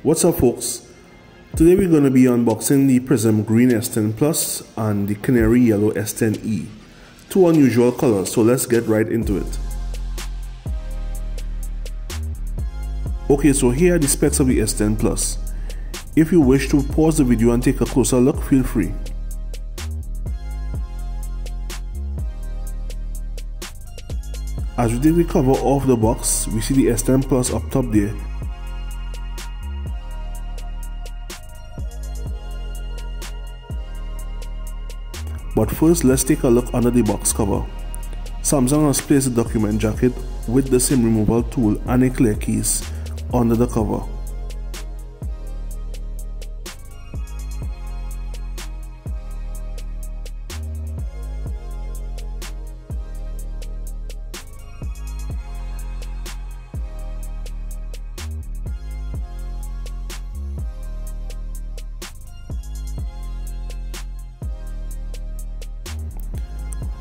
What's up folks, today we're going to be unboxing the Prism green S10 Plus and the Canary yellow S10e. Two unusual colors, so let's get right into it. Okay, so here are the specs of the S10 Plus. If you wish to pause the video and take a closer look, feel free. As we take the cover off the box, we see the S10 Plus up top there. But first, let's take a look under the box cover. Samsung has placed a document jacket with the SIM removal tool and a clear case under the cover.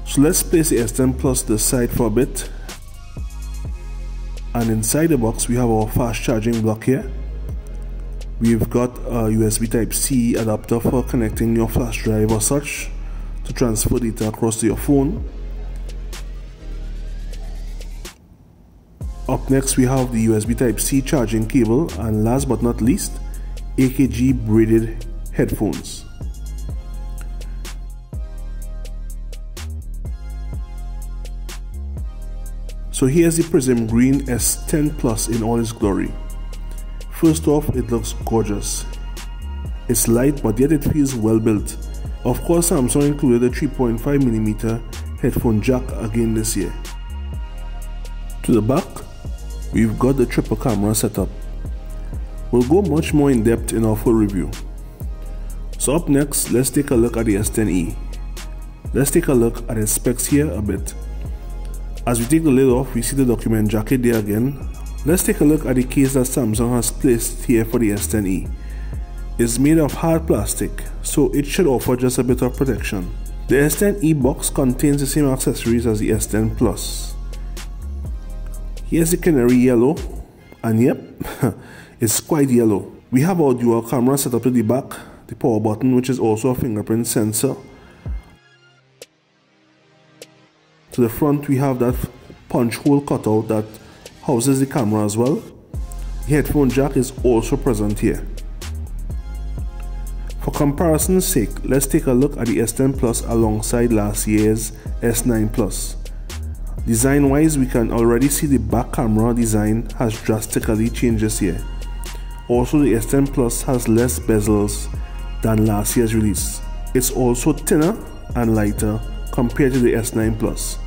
So let's place the S10 Plus to the side for a bit, and inside the box we have our fast charging block here. We've got a USB Type-C adapter for connecting your flash drive or such to transfer data across to your phone. Up next we have the USB Type-C charging cable, and last but not least, AKG braided headphones. So here's the Prism Green S10 Plus in all its glory. First off, it looks gorgeous. It's light, but yet it feels well built. Of course, Samsung included a 3.5mm headphone jack again this year. To the back, we've got the triple camera setup. We'll go much more in depth in our full review. So up next, let's take a look at the S10e. Let's take a look at its specs here a bit. As we take the lid off, we see the document jacket there again. Let's take a look at the case that Samsung has placed here for the S10e. It's made of hard plastic, so it should offer just a bit of protection. The S10e box contains the same accessories as the S10 Plus. Here's the Canary yellow, and yep, it's quite yellow. We have our dual camera set up to the back, the power button which is also a fingerprint sensor. To the front we have that punch hole cutout that houses the camera as well. The headphone jack is also present here. For comparison's sake, let's take a look at the S10 Plus alongside last year's S9 Plus. Design wise, we can already see the back camera design has drastically changed this year. Also, the S10 Plus has less bezels than last year's release. It's also thinner and lighter compared to the S9 Plus.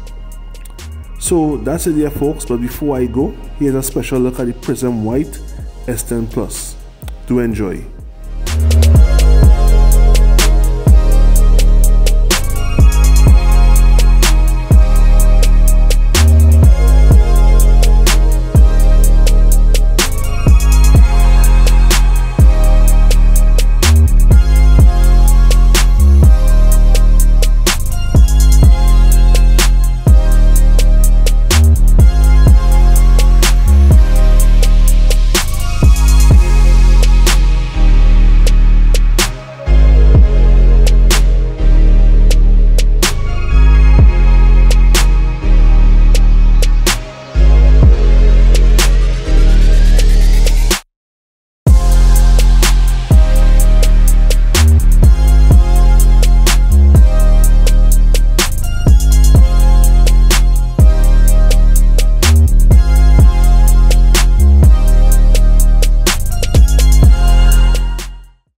So that's it there folks, but before I go, here's a special look at the Prism White S10 Plus. Do enjoy.